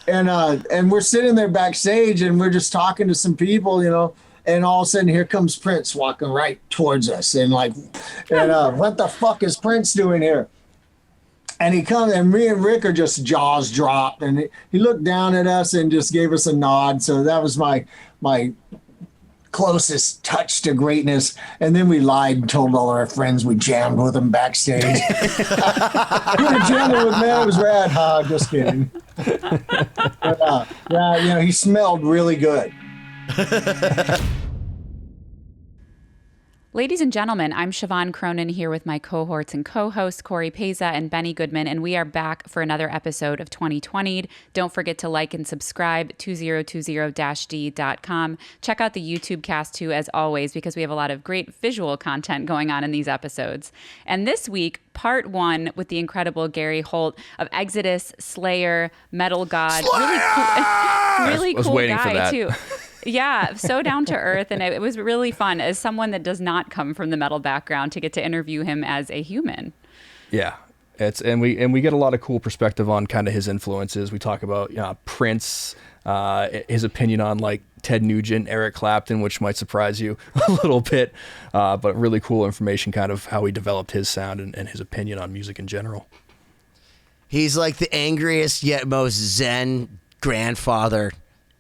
And we're sitting there backstage and we're just talking to some people, and all of a sudden here comes Prince walking right towards us, and what the fuck is Prince doing here? And he comes, and me and Rick are just jaws dropped, and he looked down at us and just gave us a nod. So that was my closest touch to greatness. And then we lied and told all our friends we jammed with him backstage. We were jamming with, man, it was rad. Just kidding. But, he smelled really good. Ladies and gentlemen, I'm Siobhán Cronin here with my cohorts and co-hosts Cory Peza and Benny Goodman, and we are back for another episode of 2020'd. Don't forget to like and subscribe, 2020-d.com. Check out the YouTube cast too, as always, because we have a lot of great visual content going on in these episodes. And this week, part one with the incredible Gary Holt of Exodus, Slayer, Metal God. Slayer! Really cool waiting for guy that. too. Yeah, so down to earth, and it was really fun as someone that does not come from the metal background to get to interview him as a human. Yeah, we get a lot of cool perspective on kind of his influences. We talk about Prince, his opinion on like Ted Nugent, Eric Clapton, which might surprise you a little bit, but really cool information, kind of how he developed his sound and his opinion on music in general. He's like the angriest yet most zen grandfather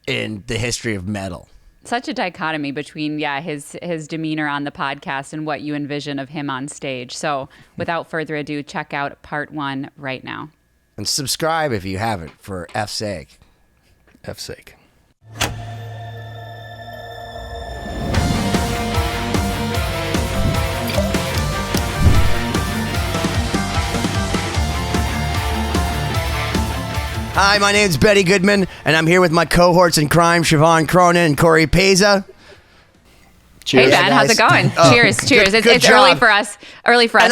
in the history of metal. Such a dichotomy between his demeanor on the podcast and what you envision of him on stage. So without further ado, check out part one right now. And subscribe if you haven't, for F's sake. F's sake. Hi, my name's Benny Goodman, and I'm here with my cohorts in crime, Siobhán Cronin and Cory Peza. Cheers. Hey Ben, how's it going? Cheers. It's early for us.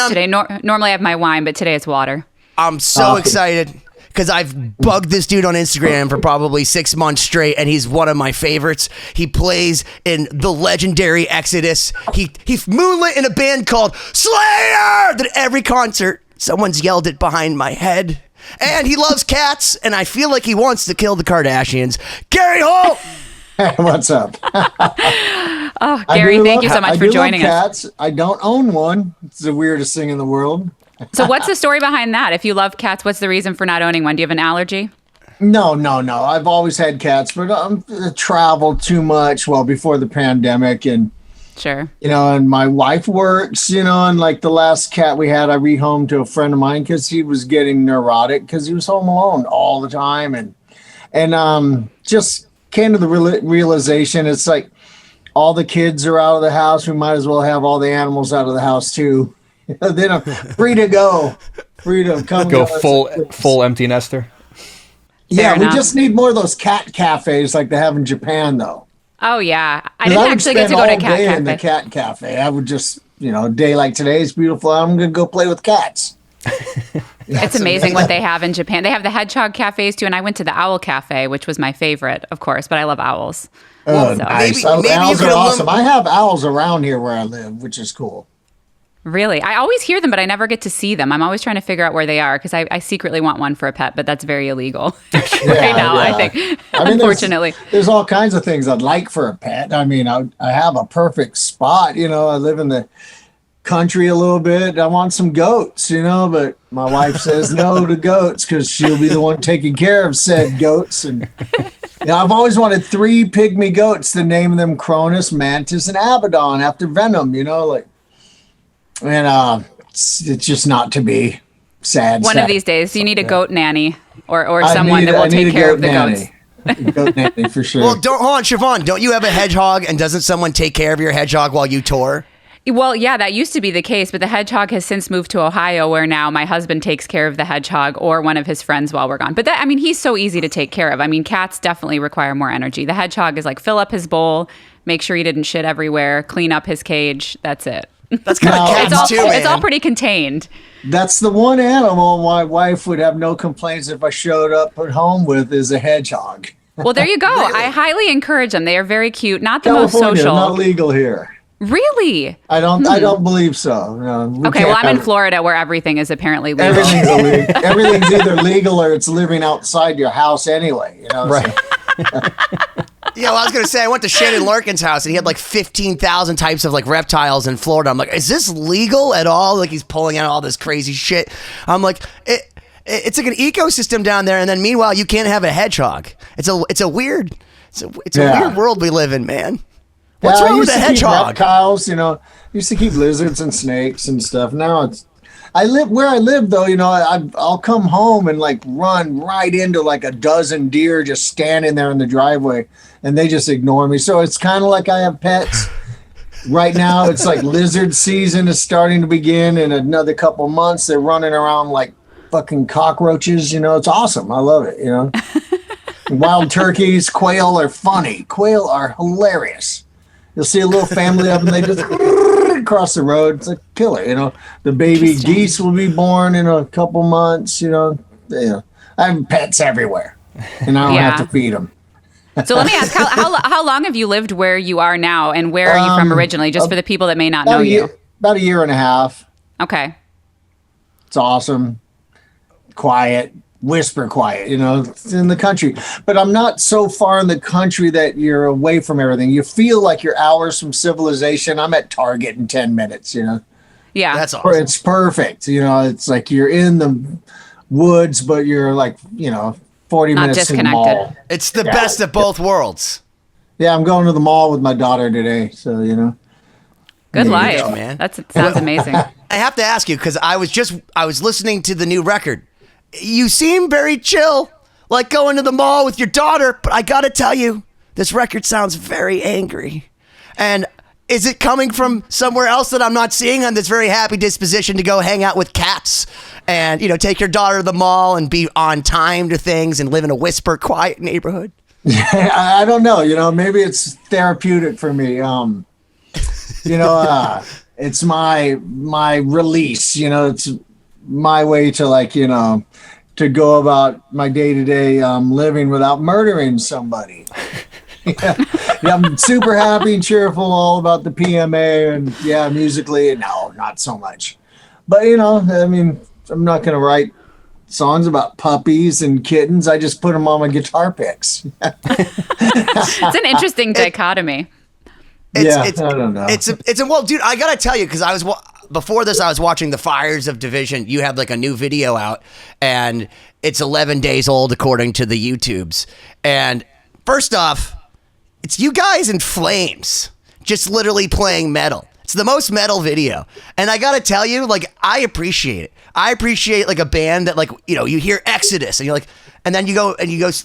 Today. Normally I have my wine, but today it's water. I'm so excited because I've bugged this dude on Instagram for probably 6 months straight, and he's one of my favorites. He plays in the legendary Exodus. He moonlit in a band called Slayer that every concert someone's yelled it behind my head. And he loves cats, and I feel like he wants to kill the Kardashians. Gary Holt! Hey, what's up? Gary, thank you so much for joining us. Cats. I don't own one. It's the weirdest thing in the world. So what's the story behind that? If you love cats, what's the reason for not owning one? Do you have an allergy? No. I've always had cats, but I traveled too much, before the pandemic, and sure. And my wife works, and like the last cat we had, I rehomed to a friend of mine because he was getting neurotic because he was home alone all the time. And just came to the realization, it's like all the kids are out of the house. We might as well have all the animals out of the house too. Then I'm free to go, free to come. Go full empty nester. Yeah, we just need more of those cat cafes like they have in Japan though. Oh yeah, I didn't actually get to go to a cat cafe. In the cat cafe, I would just, a day like today is beautiful. I'm gonna go play with cats. It's amazing what they have in Japan. They have the hedgehog cafes too, and I went to the owl cafe, which was my favorite, of course. But I love owls. Oh, nice! Maybe owls are awesome. I have owls around here where I live, which is cool. Really? I always hear them, but I never get to see them. I'm always trying to figure out where they are because I secretly want one for a pet, but that's very illegal now, I think, unfortunately. There's all kinds of things I'd like for a pet. I mean, I have a perfect spot. I live in the country a little bit. I want some goats, but my wife says no to goats because she'll be the one taking care of said goats. And I've always wanted 3 pygmy goats, to name them Cronus, Mantis, and Abaddon after Venom, And it's just not to be. Sad. One of these days, you need a goat nanny or someone that will take care of the goats. Goat nanny for sure. Well, hold on, Siobhán. Don't you have a hedgehog, and doesn't someone take care of your hedgehog while you tour? Well, yeah, that used to be the case, but the hedgehog has since moved to Ohio, where now my husband takes care of the hedgehog or one of his friends while we're gone. But he's so easy to take care of. Cats definitely require more energy. The hedgehog is like fill up his bowl, make sure he didn't shit everywhere, clean up his cage. That's it. That's kind of cats too, man. It's all pretty contained. That's the one animal my wife would have no complaints if I showed up at home with, is a hedgehog. Well, there you go. Really? I highly encourage them. They are very cute. Not the California, most social. Not legal here. Really? I don't believe so. No, we Okay, can't well, I'm in have- Florida where everything is apparently legal. Everything's illegal. Everything's either legal or it's living outside your house anyway. You know, Right. So, Yeah, well, I was gonna say I went to Shannon Larkin's house and he had like 15,000 types of like reptiles in Florida. I'm like, is this legal at all? Like he's pulling out all this crazy shit. I'm like, it's like an ecosystem down there, and then meanwhile you can't have a hedgehog. It's a weird weird world we live in, man. What's yeah, I wrong with used a to keep hedgehog? reptiles, you know, used to keep lizards and snakes and stuff. Now it's. I live where I live though, you know. I'll come home and like run right into like a dozen deer just standing there in the driveway, and they just ignore me. So it's kind of like I have pets. Right now, it's like lizard season is starting to begin. In another couple months, they're running around like fucking cockroaches. You know, it's awesome. I love it. You know, wild turkeys, quail are funny. Quail are hilarious. You'll see a little family of them. They just across the road. It's a killer. You know, the baby geese will be born in a couple months. You know, I have pets everywhere, and I don't have to feed them. So let me ask, how long have you lived where you are now, and where are you from originally, just for the people that may not know you? About a year and a half. Okay. It's awesome. Quiet. Whisper quiet, you know, it's in the country. But I'm not so far in the country that you're away from everything. You feel like you're hours from civilization. I'm at Target in 10 minutes, you know. Yeah. That's awesome. It's perfect. You know, it's like you're in the woods, but you're like, you know, 40 Not minutes to the disconnected. mall. It's the best of both worlds. Yeah, I'm going to the mall with my daughter today. So, you know. Good There you life, go. man. That sounds amazing. I have to ask you because I was listening to the new record. You seem very chill, like going to the mall with your daughter, but I gotta tell you, this record sounds very angry. And is it coming from somewhere else that I'm not seeing on this very happy disposition to go hang out with cats and, you know, take your daughter to the mall and be on time to things and live in a whisper quiet neighborhood? I don't know. You know, maybe it's therapeutic for me. You know, it's my release. You know, it's my way to like, you know, to go about my day-to-day living without murdering somebody. Yeah, I'm super happy and cheerful all about the PMA and yeah, musically, no, not so much. But you know, I mean, I'm not going to write songs about puppies and kittens. I just put them on my guitar picks. It's an interesting dichotomy. I don't know. Well, dude, I gotta tell you, because before this, I was watching The Fires of Division. You have like a new video out, and it's 11 days old according to the YouTubes. And first off, it's you guys in flames, just literally playing metal. It's the most metal video, and I gotta tell you, like, I appreciate it. I appreciate like a band that, like, you know, you hear Exodus, and you're like, and then you go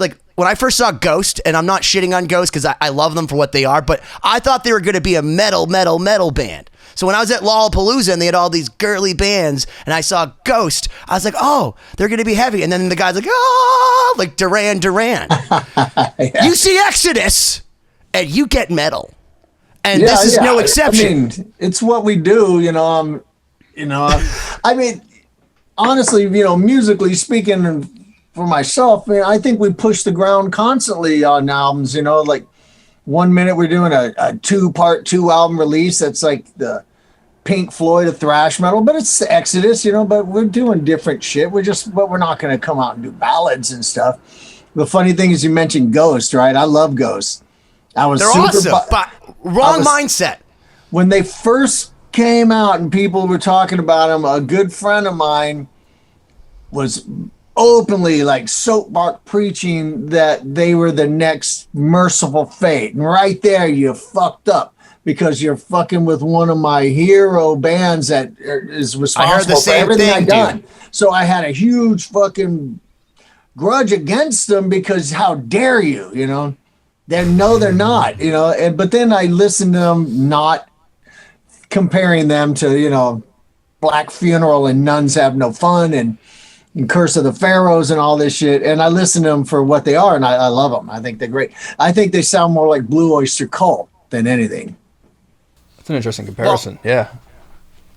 like. When I first saw Ghost, and I'm not shitting on Ghost because I love them for what they are, but I thought they were going to be a metal band. So when I was at Lollapalooza and they had all these girly bands, and I saw Ghost, I was like, oh, they're going to be heavy. And then the guy's like, oh, like Duran. Yeah. You see Exodus, and you get metal. And this is no exception. I mean, it's what we do, you know. I mean, honestly, you know, musically speaking, for myself, man, I think we push the ground constantly on albums. You know, like 1 minute we're doing a 2-part 2 album release that's like the Pink Floyd of thrash metal, but it's the Exodus, you know. But we're doing different shit. But we're not going to come out and do ballads and stuff. The funny thing is, you mentioned Ghost, right? I love Ghost. They're awesome, but wrong mindset. When they first came out and people were talking about them, a good friend of mine was openly like soapbox preaching that they were the next Merciful Fate. And right there, you fucked up because you're fucking with one of my hero bands that is responsible for everything I've done. Dude. So I had a huge fucking grudge against them because how dare you, you know? They're not, you know. But then I listened to them, not comparing them to, you know, Black Funeral and Nuns Have No Fun and Curse of the Pharaohs and all this shit. And I listen to them for what they are, and I love them. I think they're great. I think they sound more like Blue Oyster Cult than anything. That's an interesting comparison. Well,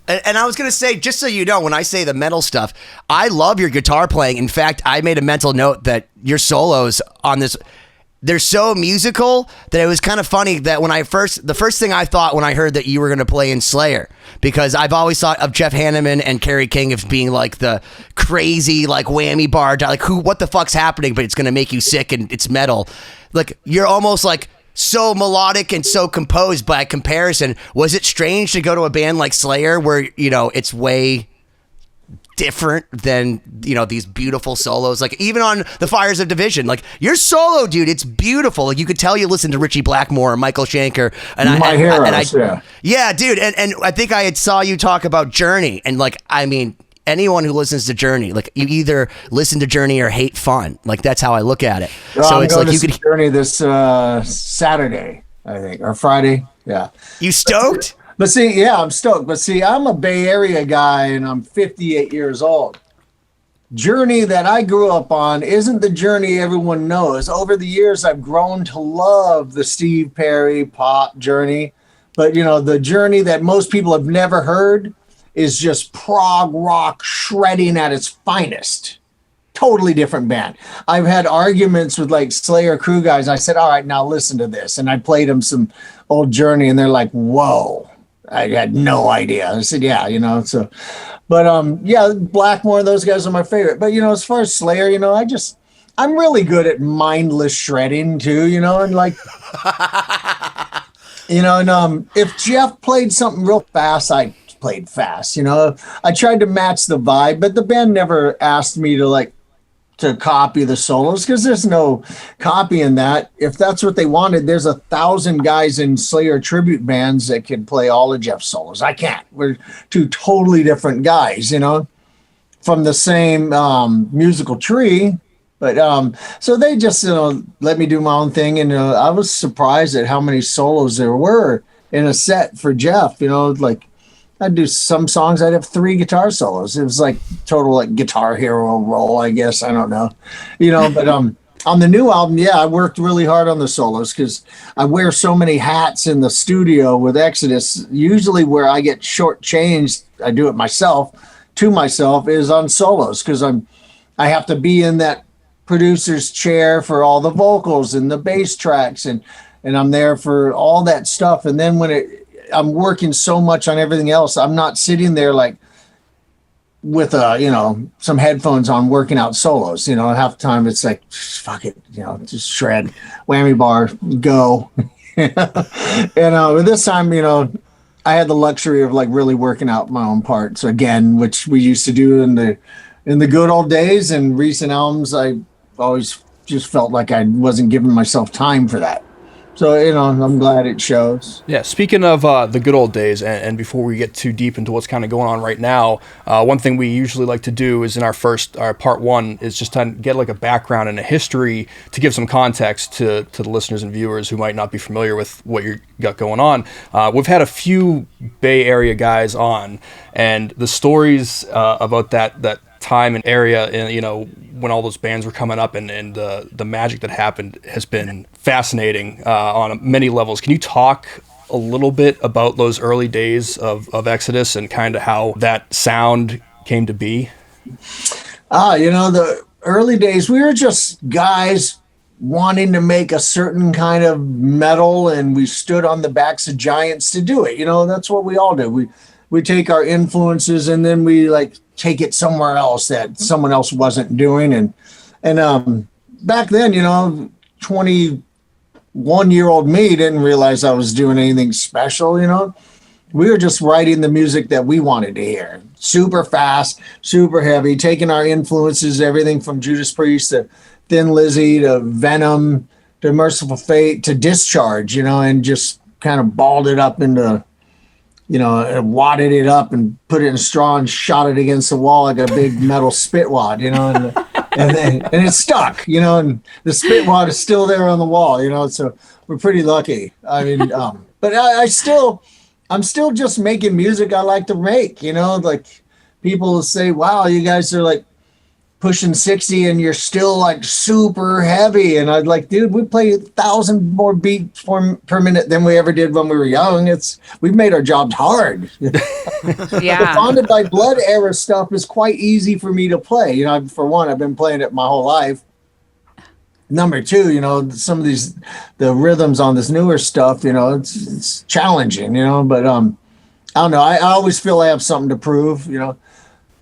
yeah. And I was going to say, just so you know, when I say the metal stuff, I love your guitar playing. In fact, I made a mental note that your solos on this, they're so musical that it was kind of funny that the first thing I thought when I heard that you were going to play in Slayer, because I've always thought of Jeff Hanneman and Kerry King as being like the crazy, like whammy bar, like what the fuck's happening, but it's going to make you sick and it's metal. Like you're almost like so melodic and so composed by comparison. Was it strange to go to a band like Slayer where, you know, it's way different than, you know, these beautiful solos? Like even on the Fires of Division, like your solo, dude, it's beautiful. Like you could tell you listen to Richie Blackmore or Michael Schenker and yeah, dude. And I think I had saw you talk about Journey, and like, I mean, anyone who listens to Journey, like you either listen to Journey or hate fun. Like that's how I look at it. Well, so I'm it's going like to you could Journey this Saturday, I think, or Friday. Yeah. You stoked? But see, yeah, I'm stoked. But see, I'm a Bay Area guy and I'm 58 years old. Journey that I grew up on isn't the Journey everyone knows. Over the years, I've grown to love the Steve Perry pop Journey. But, you know, the Journey that most people have never heard is just prog rock shredding at its finest. Totally different band. I've had arguments with like Slayer crew guys. I said, all right, now listen to this. And I played them some old Journey and they're like, whoa. I had no idea. I said, yeah, you know, so, but, yeah, Blackmore, those guys are my favorite. But, you know, as far as Slayer, you know, I'm really good at mindless shredding too, you know, and like, you know, and, if Jeff played something real fast, I played fast, you know, I tried to match the vibe, but the band never asked me to copy the solos because there's no copying that. If that's what they wanted, there's 1,000 guys in Slayer tribute bands that can play all of Jeff's solos. I can't. We're two totally different guys, you know, from the same musical tree. But so they just, you know, let me do my own thing. And I was surprised at how many solos there were in a set for Jeff, you know, like I'd do some songs, I'd have 3 guitar solos. It was like total like Guitar Hero role, I guess. I don't know, you know, but on the new album, yeah, I worked really hard on the solos because I wear so many hats in the studio with Exodus. Usually where I get shortchanged, I do it myself, is on solos because I have to be in that producer's chair for all the vocals and the bass tracks and I'm there for all that stuff. And then when I'm working so much on everything else, I'm not sitting there like with you know, some headphones on working out solos. You know, half the time it's like, fuck it, you know, just shred, whammy bar, go. And this time, you know, I had the luxury of like really working out my own parts again, which we used to do in the good old days. And recent albums, I always just felt like I wasn't giving myself time for that. So, you know, I'm glad it shows. Yeah, speaking of the good old days, and before we get too deep into what's kind of going on right now, one thing we usually like to do is in our part 1 is just to get like a background and a history to give some context to the listeners and viewers who might not be familiar with what you got going on. We've had a few Bay Area guys on, and the stories about that time and area, and you know, when all those bands were coming up and the magic that happened has been fascinating on many levels. Can you talk a little bit about those early days of Exodus and kind of how that sound came to be? You know, the early days, we were just guys wanting to make a certain kind of metal, and we stood on the backs of giants to do it. You know, that's what we all do. We take our influences and then we like take it somewhere else that someone else wasn't doing. And back then, you know, 21-year-old me didn't realize I was doing anything special, you know. We were just writing the music that we wanted to hear. Super fast, super heavy, taking our influences, everything from Judas Priest to Thin Lizzy to Venom to Merciful Fate to Discharge, you know, and just kind of balled it up into, you know, wadded it up and put it in a straw and shot it against the wall like a big metal spit wad, you know, and it stuck, you know, and the spit wad is still there on the wall, you know, so we're pretty lucky. I mean, but I'm still just making music I like to make, you know, like people say, wow, you guys are like pushing 60 and you're still like super heavy. And I'd like, dude, we play 1,000 more beats per minute than we ever did when we were young. We've made our jobs hard. Yeah. The Bonded by Blood era stuff is quite easy for me to play. You know, for one, I've been playing it my whole life. number two, some of the rhythms on this newer stuff, it's challenging, but I don't know. I always feel I have something to prove,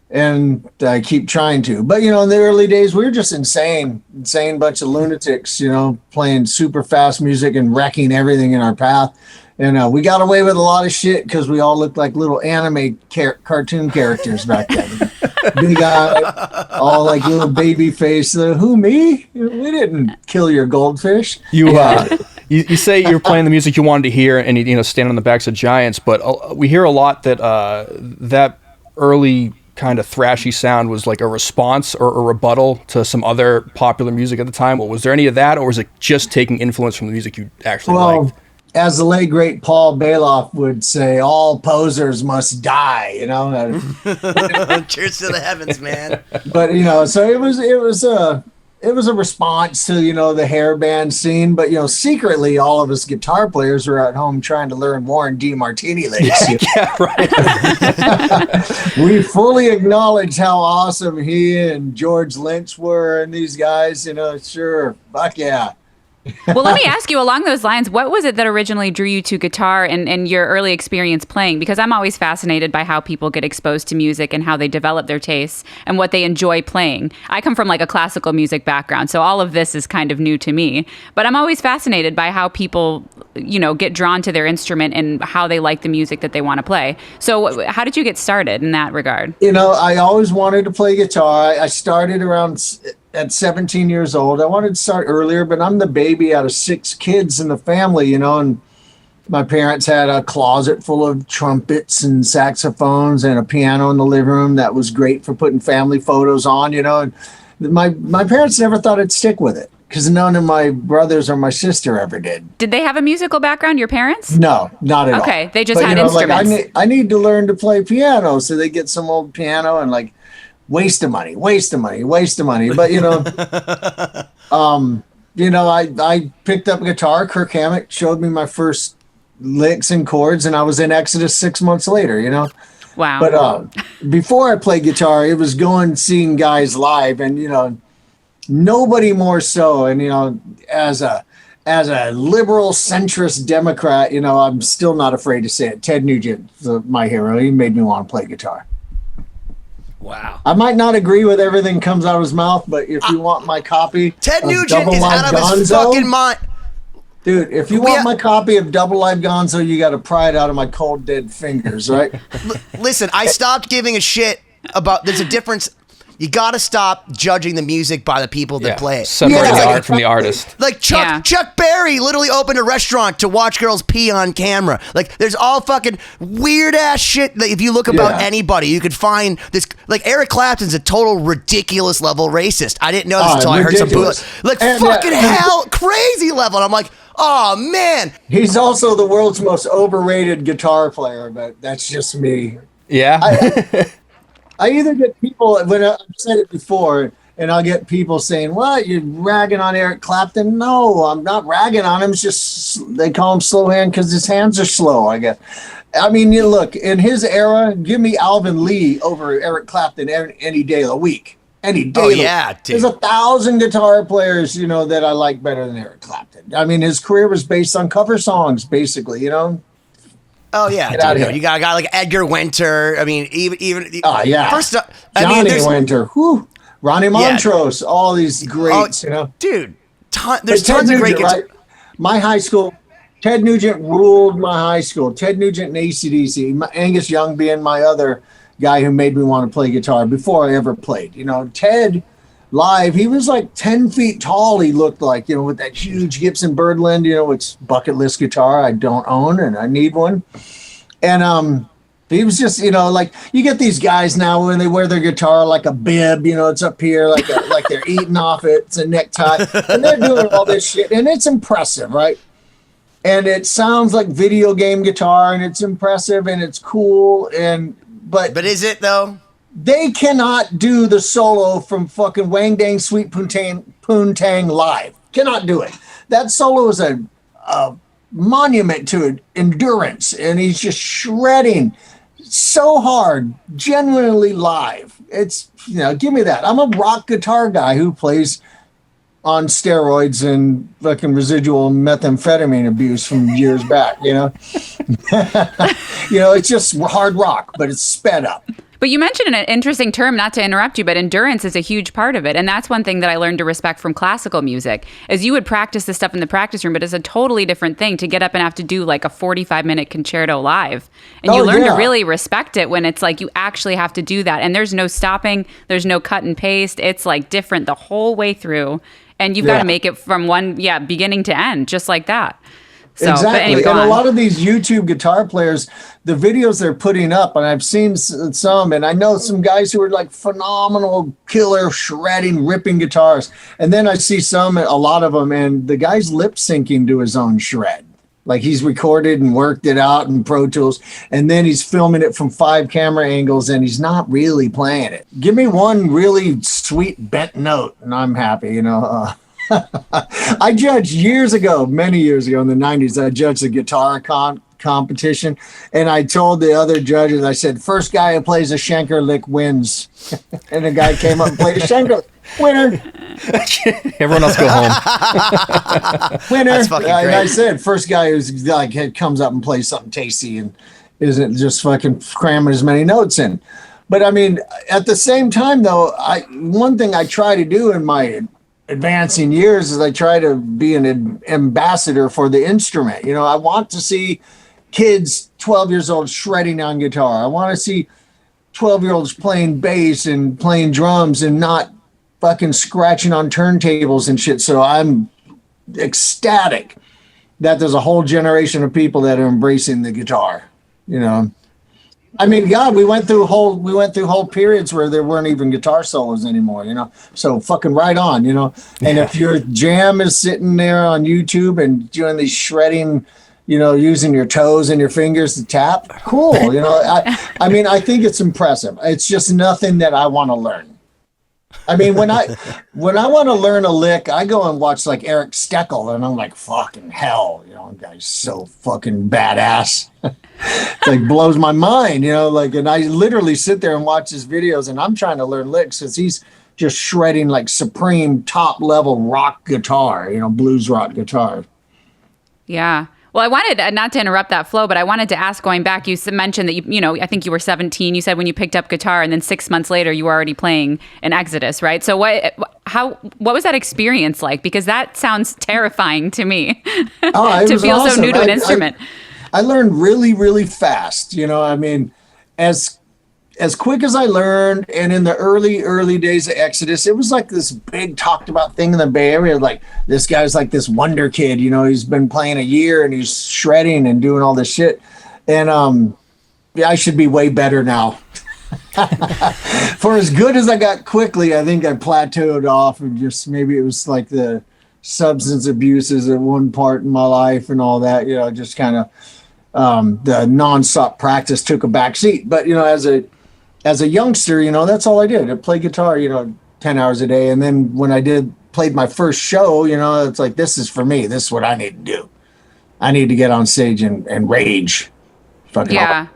and I keep trying to. But, in the early days, we were just insane bunch of lunatics, playing super fast music and wrecking everything in our path. And we got away with a lot of shit because we all looked like little anime cartoon characters back then. Big eye, all like little baby face. Who, me? We didn't kill your goldfish. You say you're playing the music you wanted to hear and, stand on the backs of giants, but we hear a lot that that early kind of thrashy sound was like a response or a rebuttal to some other popular music at the time. Well, was there any of that, or was it just taking influence from the music you actually liked? As the late great Paul Bailoff would say, all posers must die, Cheers to the heavens, man. But so it was a response to the hair band scene. But secretly, all of us guitar players were at home trying to learn Warren D. Martini licks. Yeah, right. We fully acknowledge how awesome he and George Lynch were, and these guys. Sure, fuck yeah. Well, let me ask you along those lines, what was it that originally drew you to guitar and your early experience playing? Because I'm always fascinated by how people get exposed to music and how they develop their tastes and what they enjoy playing. I come from like a classical music background, so all of this is kind of new to me. But I'm always fascinated by how people, get drawn to their instrument and how they like the music that they want to play. So how did you get started in that regard? I always wanted to play guitar. I started at 17 years old. I wanted to start earlier, but I'm the baby out of 6 kids in the family, and my parents had a closet full of trumpets and saxophones and a piano in the living room that was great for putting family photos on, and my parents never thought I'd stick with it because none of my brothers or my sister ever did. Did they have a musical background, your parents? No, not at all. Okay, they just had instruments. Like I need to learn to play piano, so they get some old piano and like, waste of money. But, I picked up a guitar. Kirk Hammett showed me my first licks and chords, and I was in Exodus 6 months later, Wow. But before I played guitar, it was seeing guys live, and, nobody more so. And, as a liberal centrist Democrat, I'm still not afraid to say it. Ted Nugent, my hero, he made me want to play guitar. Wow. I might not agree with everything that comes out of his mouth, but if you want my copy, Ted Nugent is out of his fucking mind. Dude, if you want my copy of Double Live Gonzo, you got to pry it out of my cold, dead fingers, right? Listen, I stopped giving a shit about. There's a difference. You got to stop judging the music by the people that play it. Separate the art from the artist. Like Chuck Berry literally opened a restaurant to watch girls pee on camera. Like, there's all fucking weird ass shit that if you look about anybody, you could find this. Like, Eric Clapton's a total ridiculous level racist. I didn't know this until I heard some bootleg. Like, fucking hell, crazy level. And I'm like, oh man. He's also the world's most overrated guitar player, but that's just me. Yeah. I either get people, when I've said it before, and I'll get people saying, "What, you're ragging on Eric Clapton?" No, I'm not ragging on him. It's just they call him slow hand because his hands are slow, I guess. I mean, you look, in his era, give me Alvin Lee over Eric Clapton any day of the week. Any day. Oh, yeah, dude. There's 1,000 guitar players, that I like better than Eric Clapton. I mean, his career was based on cover songs, basically, Oh yeah, dude. You got a guy like Edgar Winter. I mean, even oh yeah. First, Johnny Winter, Ronnie Montrose, all these greats, dude. There's tons of great guitars. Right? My high school, Ted Nugent ruled my high school. Ted Nugent and AC/DC. Angus Young being my other guy who made me want to play guitar before I ever played. Ted live, he was like 10 feet tall. He looked like, with that huge Gibson Birdland, which bucket list guitar I don't own and I need one. And he was just, like you get these guys now when they wear their guitar like a bib, it's up here like they're eating off it. It's a necktie, and they're doing all this shit, and it's impressive, right? And it sounds like video game guitar, and it's impressive, and it's cool, but is it though? They cannot do the solo from fucking Wang Dang Sweet Poontang live. Cannot do it. That solo is a monument to endurance, and he's just shredding so hard, genuinely live. It's, give me that. I'm a rock guitar guy who plays on steroids and fucking residual methamphetamine abuse from years back, you know? You know, it's just hard rock, but it's sped up. But you mentioned an interesting term, not to interrupt you, but endurance is a huge part of it. And that's one thing that I learned to respect from classical music, is you would practice this stuff in the practice room, but it's a totally different thing to get up and have to do like a 45-minute concerto live. And you learn to really respect it when it's like you actually have to do that. And there's no stopping, there's no cut and paste. It's like different the whole way through. And you've got to make it from one, beginning to end, just like that. So, exactly. But anyway, and a lot of these YouTube guitar players, the videos they're putting up, and I've seen some, and I know some guys who are like phenomenal, killer, shredding, ripping guitars. And then I see a lot of them, and the guy's lip syncing to his own shred. Like he's recorded and worked it out in Pro Tools, and then he's filming it from 5 camera angles, and he's not really playing it. Give me one really sweet bent note, and I'm happy, you know. I judged many years ago in the 90s, I judged a guitar competition, and I told the other judges, I said, first guy who plays a Schenker lick wins. And the guy came up and played a Schenker winner. Everyone else go home. Winner. That's fucking great. And I said, first guy who's like comes up and plays something tasty and isn't just fucking cramming as many notes in. But I mean, at the same time though, one thing I try to do in my advancing years is I try to be an ambassador for the instrument. You know, I want to see kids 12 years old shredding on guitar. I want to see 12-year-olds playing bass and playing drums and not fucking scratching on turntables and shit. So I'm ecstatic that there's a whole generation of people that are embracing the guitar, you know. I mean, God, we went through whole periods where there weren't even guitar solos anymore, you know. So fucking right on, you know. And if your jam is sitting there on YouTube and doing these shredding, you know, using your toes and your fingers to tap, cool, you know. I mean, I think it's impressive. It's just nothing that I want to learn. I mean, when I want to learn a lick, I go and watch like Eric Steckel, and I'm like, fucking hell, you know, that guy's so fucking badass. It like blows my mind, you know, like, and I literally sit there and watch his videos, and I'm trying to learn licks because he's just shredding like supreme top level rock guitar, you know, blues rock guitar. Yeah. Well, I wanted, not to interrupt that flow, but I wanted to ask, going back, you mentioned that, you know, I think you were 17, you said when you picked up guitar, and then 6 months later you were already playing an Exodus, right? So what was that experience like? Because that sounds terrifying to me, to feel awesome. So new to an instrument. I learned really, really fast, you know, I mean, as quick as I learned, and in the early days of Exodus, it was like this big talked about thing in the Bay Area. Like, this guy's like this wonder kid, you know, he's been playing a year and he's shredding and doing all this shit. And I should be way better now. For as good as I got quickly, I think I plateaued off, and just maybe it was like the substance abuses at one part in my life and all that, you know, just kind of the nonstop practice took a back seat. But, you know, as a youngster, you know, that's all I did. I played guitar, you know, 10 hours a day. And then when I played my first show, you know, it's like, this is for me. This is what I need to do. I need to get on stage and rage. Fucking yeah.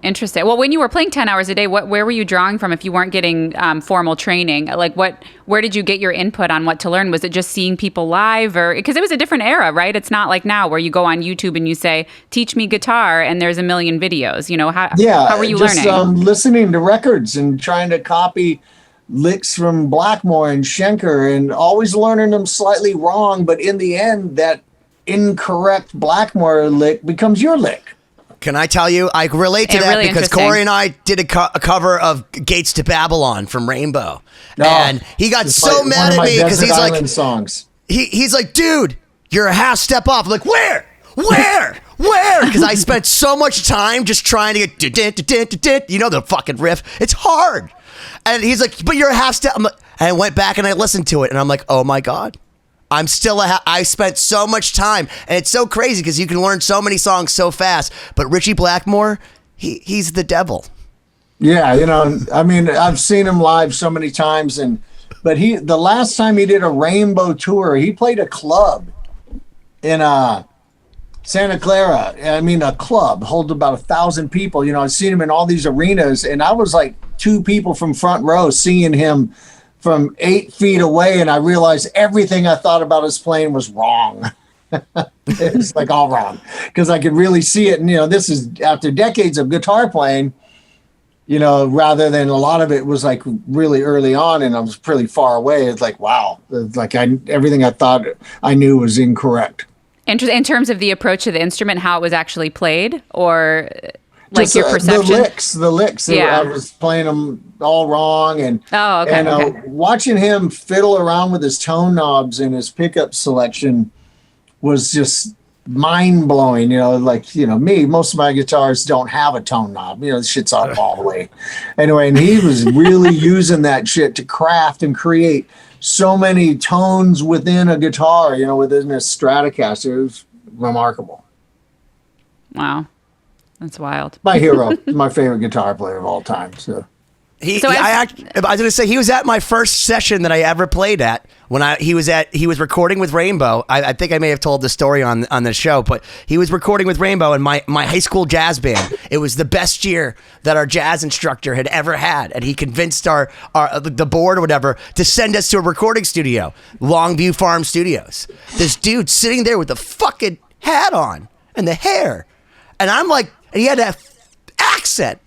Interesting. Well, when you were playing 10 hours a day, where were you drawing from if you weren't getting formal training? Like, where did you get your input on what to learn? Was it just seeing people live, or because it was a different era, right? It's not like now where you go on YouTube and you say, "Teach me guitar," and there's a million videos. You know, how were you learning? Listening to records and trying to copy licks from Blackmore and Schenker, and always learning them slightly wrong, but in the end, that incorrect Blackmore lick becomes your lick. Can I tell you, I relate to that really because Cory and I did a cover of Gates to Babylon from Rainbow. And he got so mad at me because he's like, songs. He's like, dude, you're a half step off. I'm like, where? Because I spent so much time just trying to get, you know, the fucking riff. It's hard. And he's like, but you're a half step. And I went back and I listened to it, and I'm like, oh my God. I'm still I spent so much time, and it's so crazy because you can learn so many songs so fast. But Richie Blackmore, he's the devil. Yeah, you know, I mean, I've seen him live so many times, but the last time he did a Rainbow tour, he played a club in Santa Clara. I mean, a club holds about 1,000 people. You know, I've seen him in all these arenas, and I was like 2 people from front row seeing him from 8 feet away, and I realized everything I thought about his playing was wrong. It's like all wrong because I could really see it. And, this is after decades of guitar playing, rather than a lot of it was like really early on and I was pretty far away. It's like, wow, it's like everything I thought I knew was incorrect. In terms of the approach to the instrument, how it was actually played, or like Just, your perception? The licks. Yeah. I was playing them all wrong. And, okay. Watching him fiddle around with his tone knobs and his pickup selection was just mind blowing. Me, most of my guitars don't have a tone knob. The shit's off all the way. Anyway, and he was really using that shit to craft and create so many tones within a guitar, within a Stratocaster. It was remarkable. Wow. That's wild. My hero, my favorite guitar player of all time. So. I was going to say he was at my first session that I ever played at when he was recording with Rainbow. I think I may have told the story on the show, but he was recording with Rainbow in my high school jazz band. It was the best year that our jazz instructor had ever had, and he convinced the board or whatever to send us to a recording studio, Longview Farm Studios. This dude sitting there with the fucking hat on and the hair, and I'm like, and he had that accent,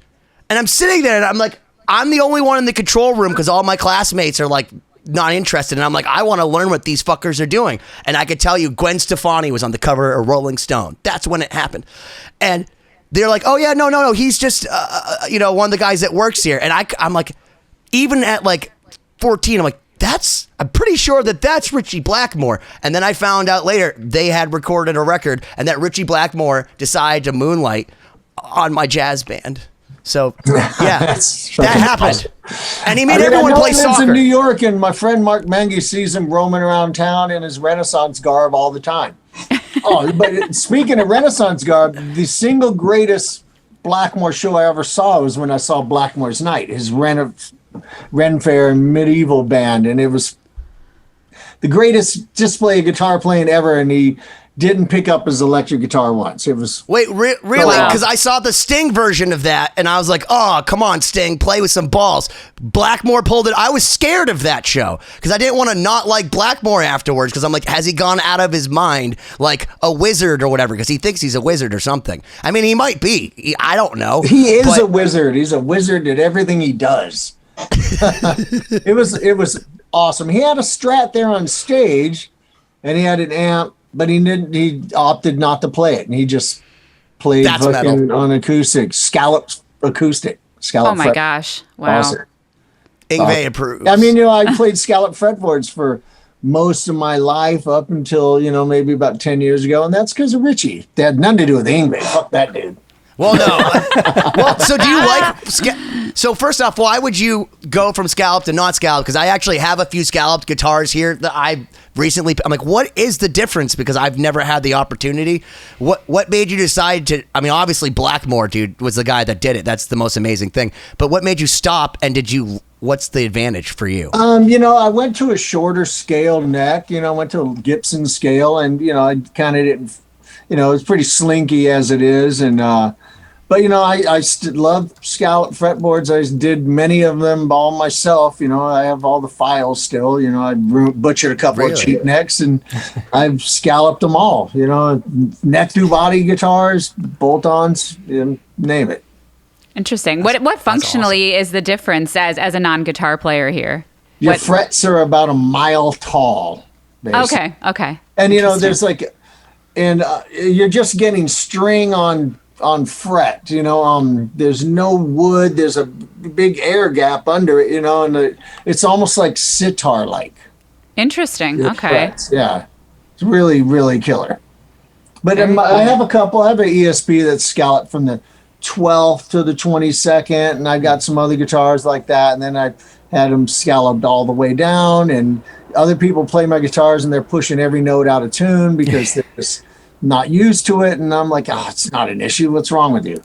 and I'm sitting there and I'm like, I'm the only one in the control room because all my classmates are like not interested. And I'm like, I want to learn what these fuckers are doing. And I could tell you Gwen Stefani was on the cover of Rolling Stone. That's when it happened. And they're like, oh yeah, no. He's just, one of the guys that works here. And I'm like, even at like 14, I'm like, I'm pretty sure that's Richie Blackmore. And then I found out later they had recorded a record and that Richie Blackmore decided to moonlight on my jazz band. So yeah, that happened, and he made everyone play soccer. He lives in New York, and my friend Mark Mengy sees him roaming around town in his Renaissance garb all the time. But speaking of Renaissance garb, the single greatest Blackmore show I ever saw was when I saw Blackmore's Night, his Ren Fair medieval band, and it was the greatest display of guitar playing ever. And he didn't pick up his electric guitar once. It was really? Because I saw the Sting version of that, and I was like, "Oh, come on, Sting, play with some balls." Blackmore pulled it. I was scared of that show because I didn't want to not like Blackmore afterwards. Because I'm like, has he gone out of his mind like a wizard or whatever? Because he thinks he's a wizard or something. I mean, he might be. I don't know. He is a wizard. He's a wizard at everything he does. It was awesome. He had a Strat there on stage, and he had an amp. But he opted not to play it, and he just played on acoustic, scalloped acoustic. Oh my gosh! Wow. Ingve approves. I mean, I played scalloped fretboards for most of my life up until maybe about 10 years ago, and that's because of Richie. That had nothing to do with Ingve. Fuck that dude. Well, no. So do you like? So first off, why would you go from scalloped to not scalloped? Because I actually have a few scalloped guitars here that I'm like, what is the difference? Because I've never had the opportunity. What made you decide to? I mean, obviously Blackmore, dude, was the guy that did it. That's the most amazing thing. But what made you stop? And what's the advantage for you? I went to a shorter scale neck. I went to a Gibson scale, and I kind of didn't. It's pretty slinky as it is, and. But, I love scallop fretboards. I did many of them all myself. I have all the files still. I butchered a couple of cheap necks, and I've scalloped them all. Neck through body guitars, bolt-ons, name it. Interesting. What functionally is the difference as a non-guitar player here? Your frets are about a mile tall. Basically. Okay. And, there's you're just getting string on fret, there's no wood, there's a big air gap under it, and it's almost like sitar like. Interesting. Okay. Frets. Yeah. It's really, really killer. But I have an ESP that's scalloped from the 12th to the 22nd, and I've got some other guitars like that, and then I had them scalloped all the way down, and other people play my guitars and they're pushing every note out of tune because they're just not used to it, and I'm like, it's not an issue. What's wrong with you?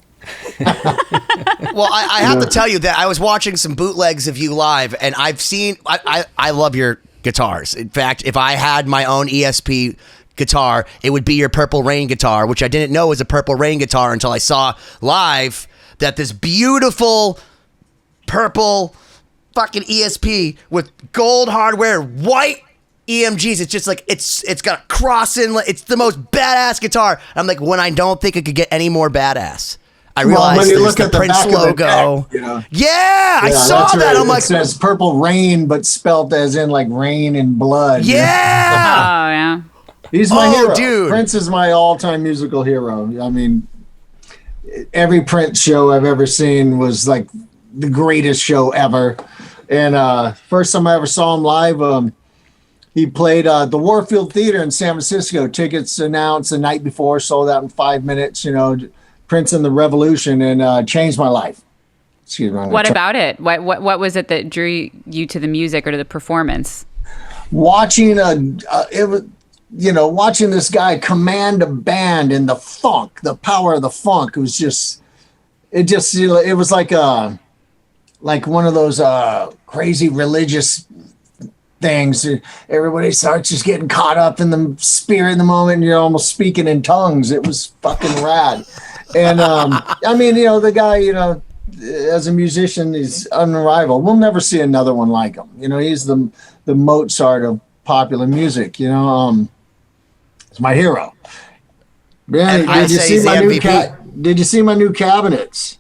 Well, I have to tell you that I was watching some bootlegs of you live, and I've seen. I love your guitars. In fact, if I had my own ESP guitar, it would be your Purple Rain guitar, which I didn't know was a Purple Rain guitar until I saw live that this beautiful purple fucking ESP with gold hardware, white EMGs. It's just like it's got a cross inlet. It's the most badass guitar. I'm like, when I don't think it could get any more badass. I realized when you there's look the at the Prince back of the logo. neck, you know. Yeah, I saw that's that. right. I'm like, it says Purple Rain, but spelt as in like rain and blood. you know? yeah. Oh yeah. He's my Oh, hero. dude. Prince is my all-time musical hero. I mean, every Prince show I've ever seen was like the greatest show ever. And first time I ever saw him live, he played the Warfield Theater in San Francisco. Tickets announced the night before, sold out in 5 minutes. You know, Prince and the Revolution, and changed my life. Excuse me. What about it? What was it that drew you to the music or to the performance? Watching it was, you know, watching this guy command a band in the funk, the power of the funk. It was just, it was like one of those crazy religious things. Everybody starts just getting caught up in the spirit in the moment, and you're almost speaking in tongues. It was fucking rad. And I mean, you know, the guy, you know, as a musician, he's unrivaled. We'll never see another one like him. You know, he's the Mozart of popular music. You know, it's my hero. Man, Did you see my new cabinets?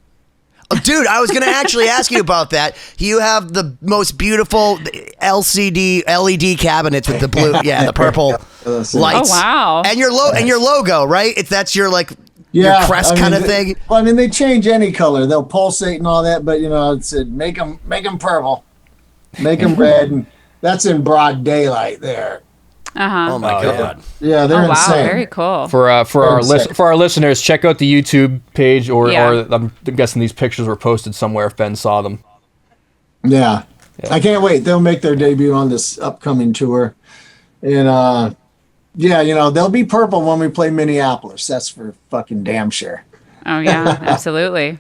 Oh, dude, I was going to actually ask you about that. You have the most beautiful LED cabinets with the blue, the purple lights. Oh wow! And your logo, right? That's your like your crest kind of thing. Well, I mean, they change any color. They'll pulsate and all that, but you know, it said make them purple, make them red, and that's in broad daylight there. Oh my god! Yeah, they're insane. Wow, very cool. For our listeners, check out the YouTube page, or I'm guessing these pictures were posted somewhere if Ben saw them. Yeah. I can't wait. They'll make their debut on this upcoming tour, and you know, they'll be purple when we play Minneapolis. That's for fucking damn sure. Oh yeah, absolutely.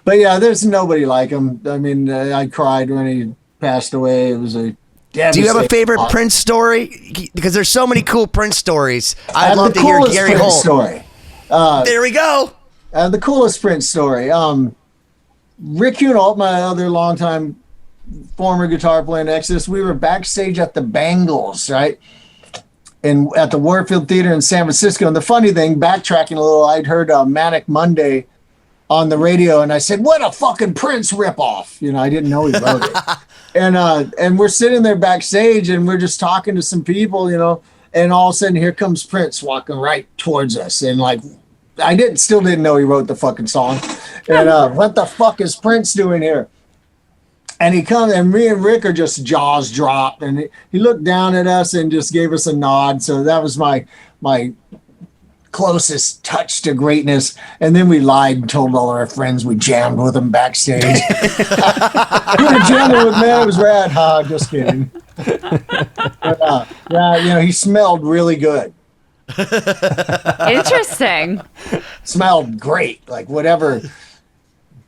But yeah, there's nobody like him. I mean, I cried when he passed away. It was a Do you have a favorite Prince story? Because there's so many cool Prince stories. I'd love to hear Gary Prince Holt. Story. There we go. The coolest Prince story. Rick Hunolt, my other longtime former guitar player in Exodus, we were backstage at the Bangles, right? And at the Warfield Theater in San Francisco. And the funny thing, backtracking a little, I'd heard Manic Monday on the radio, and I said, "What a fucking Prince ripoff!" You know, I didn't know he wrote it. And we're sitting there backstage, and we're just talking to some people, you know, and all of a sudden, here comes Prince walking right towards us, and like, still didn't know he wrote the fucking song, and what the fuck is Prince doing here? And he comes, and me and Rick are just jaws dropped, and he looked down at us and just gave us a nod. So that was my closest touch to greatness. And then we lied and told all our friends we jammed with him backstage. We were jamming with, man, it was rad. Just kidding. But, you know, he smelled really good. Interesting. Smelled great. Like whatever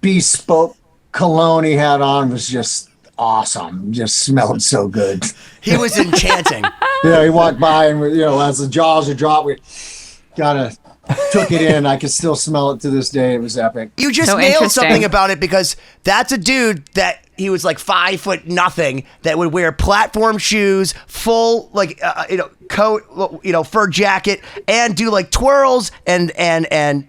bespoke cologne he had on was just awesome. Just smelled so good. He was enchanting. Yeah, he walked by, and you know, as the jaws are dropped, we took it in. I can still smell it to this day. It was epic. You just nailed something about it, because that's a dude that he was like 5 foot nothing that would wear platform shoes, full like coat, you know, fur jacket, and do like twirls and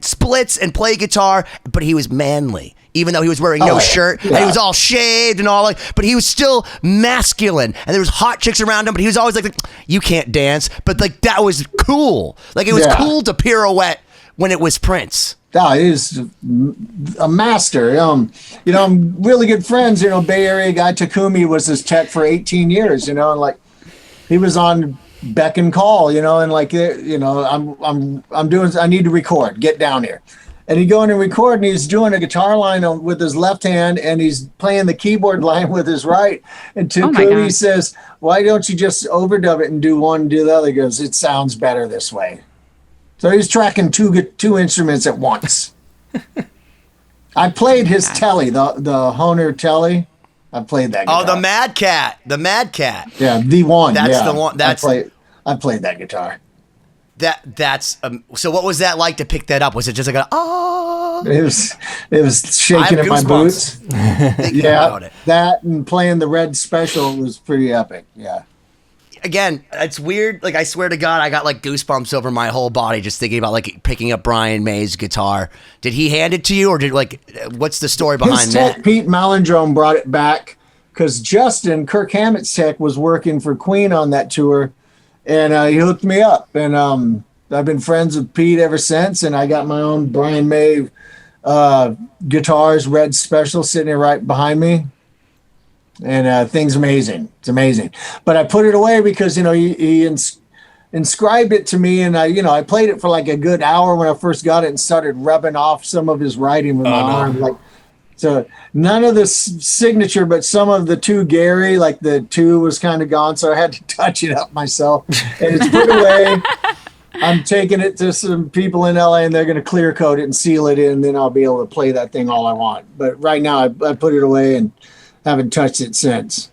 splits and play guitar. But he was manly. Even though he was wearing no shirt, and he was all shaved and all, like, but he was still masculine. And there was hot chicks around him, but he was always like, "You can't dance," but like that was cool. Like it was cool to pirouette when it was Prince. He's a master. You know, I'm really good friends. You know, Bay Area guy Takumi was his tech for 18 years. You know, and like he was on beck and call. You know, and like you know, I'm doing. I need to record. Get down here. And he'd go in and record, and he's doing a guitar line with his left hand, and he's playing the keyboard line with his right. And Takumi says, "Why don't you just overdub it and do one and do the other?" He goes, "It sounds better this way." So he's tracking two instruments at once. I played his telly, the Hohner telly. I played that guitar. Oh, the Mad Cat. The Mad Cat. Yeah, the one. That's the one. I played that guitar. That's so what was that like to pick that up? Was it just like it was shaking have in my boots. Thinking Yeah, about it. that and playing the Red Special was pretty epic. Yeah. Again, it's weird. Like, I swear to God, I got like goosebumps over my whole body just thinking about like picking up Brian May's guitar. Did he hand it to you, or did what's the story behind His that? tech, Pete Malindrome, brought it back because Justin, Kirk Hammett's tech, was working for Queen on that tour, and he hooked me up. And I've been friends with Pete ever since, and I got my own Brian May guitars, Red Special, sitting here right behind me. And thing's amazing. It's amazing. But I put it away because, he inscribed it to me, and I played it for like a good hour when I first got it and started rubbing off some of his writing with my arm. So none of the signature, but some of the two Gary, like the two was kind of gone. So I had to touch it up myself, and it's put away. I'm taking it to some people in LA, and they're going to clear coat it and seal it in. And then I'll be able to play that thing all I want. But right now I put it away and haven't touched it since.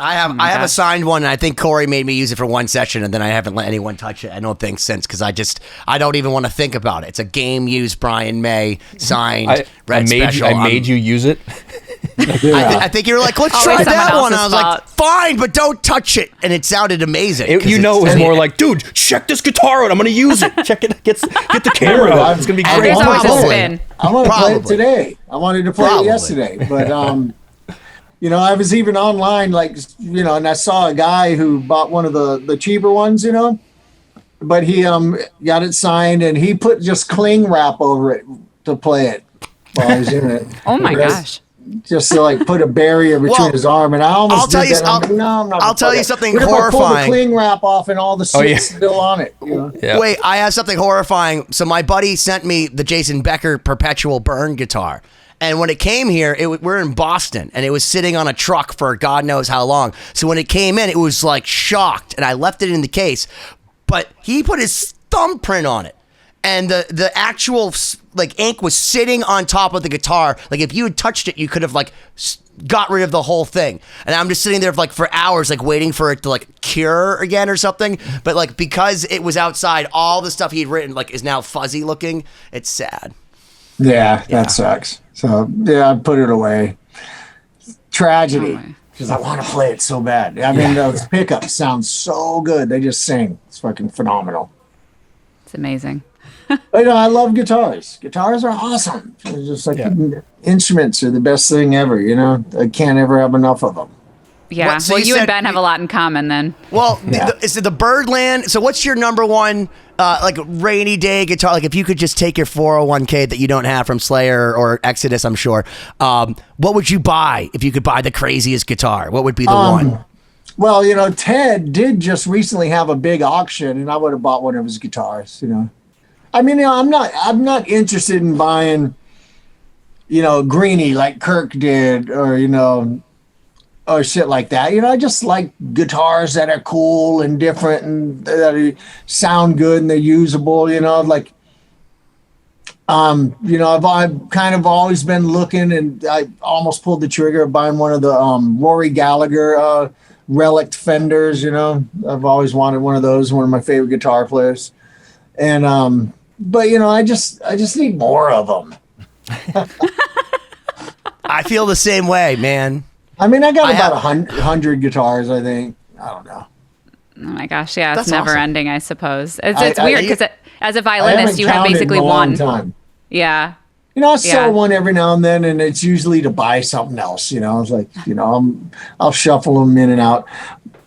I have a signed one, and I think Cory made me use it for one session, and then I haven't let anyone touch it. I don't think since, because I don't even want to think about it. It's a game used Brian May signed Red Special. I made you use it. I think you were like, let's try Always that someone one. I was else's like, fine, but don't touch it. And it sounded amazing. It was more like, dude, check this guitar out. I'm going to use it. Check it. Get the camera out. It's going to be And great. There's always a Probably. spin. I want to play it Probably. today. I wanted to play Probably. it yesterday, but I was even online, and I saw a guy who bought one of the cheaper ones, but he got it signed, and he put just cling wrap over it to play it while I was in it. Oh my gosh. Just to put a barrier between Well, his arm, and I almost I'll tell did you- that. I'm like, no, I'm not. I'll gonna tell play you that. something What if I pull the horrifying. cling wrap off and all the shit's still on it. Yeah. Wait, I have something horrifying. So my buddy sent me the Jason Becker Perpetual Burn guitar. And when it came here, we're in Boston, and it was sitting on a truck for God knows how long. So when it came in, it was like shocked, and I left it in the case. But he put his thumbprint on it, and the actual ink was sitting on top of the guitar. Like if you had touched it, you could have got rid of the whole thing. And I'm just sitting there for hours, waiting for it to cure again or something. But because it was outside, all the stuff he'd written is now fuzzy looking. It's sad. Yeah, that sucks. So I put it away. Tragedy, because I want to play it so bad. I mean, those pickups sound so good. They just sing. It's fucking phenomenal. It's amazing. But I love guitars. Guitars are awesome. It's just instruments are the best thing ever. I can't ever have enough of them. Yeah. So Well, you you said- and Ben have a lot in common then. Well, Yeah. is it the Birdland? So what's your number one rainy day guitar? If you could just take your 401k that you don't have from Slayer or Exodus, I'm sure. What would you buy if you could buy the craziest guitar? What would be the one? Well, Ted did just recently have a big auction, and I would have bought one of his guitars. I mean, I'm not interested in buying, greenie like Kirk did, or shit like that. I just like guitars that are cool and different and that sound good and they're usable. I've kind of always been looking, and I almost pulled the trigger of buying one of the Rory Gallagher relic Fenders. I've always wanted one of those. One of my favorite guitar players, and but I just need more of them. I feel the same way, man. I mean, I got about 100 guitars, I think. I don't know. Oh my gosh. Yeah. It's That's never awesome. ending, I suppose. It's I- weird because as a I violinist, haven't you have counted basically in a long one. time. Yeah. I sell Yeah. one every now and then, and it's usually to buy something else. I was like, I'll shuffle them in and out.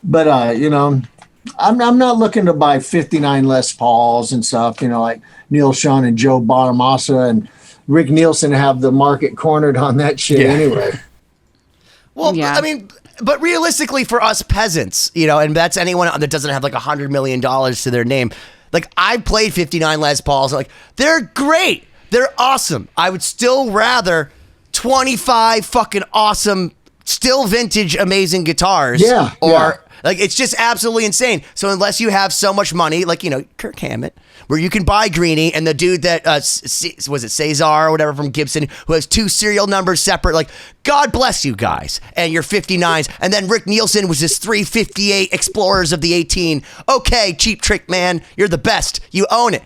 But, I'm not looking to buy 59 Les Pauls and stuff, like Neil Schon and Joe Bonamassa and Rick Nielsen have the market cornered on that shit anyway. Well, Yeah. I mean, but realistically for us peasants, and that's anyone that doesn't have $100 million to their name. I played 59 Les Pauls. They're great. They're awesome. I would still rather 25 fucking awesome, still vintage, amazing guitars. Yeah, Or yeah. it's just absolutely insane. So unless you have so much money, Kirk Hammett, where you can buy Greenie, and the dude that was it Cesar or whatever from Gibson, who has 2 serial numbers separate. God bless you guys and your 59s. And then Rick Nielsen was his 358 Explorers of the 18. Okay, Cheap Trick man, you're the best. You own it.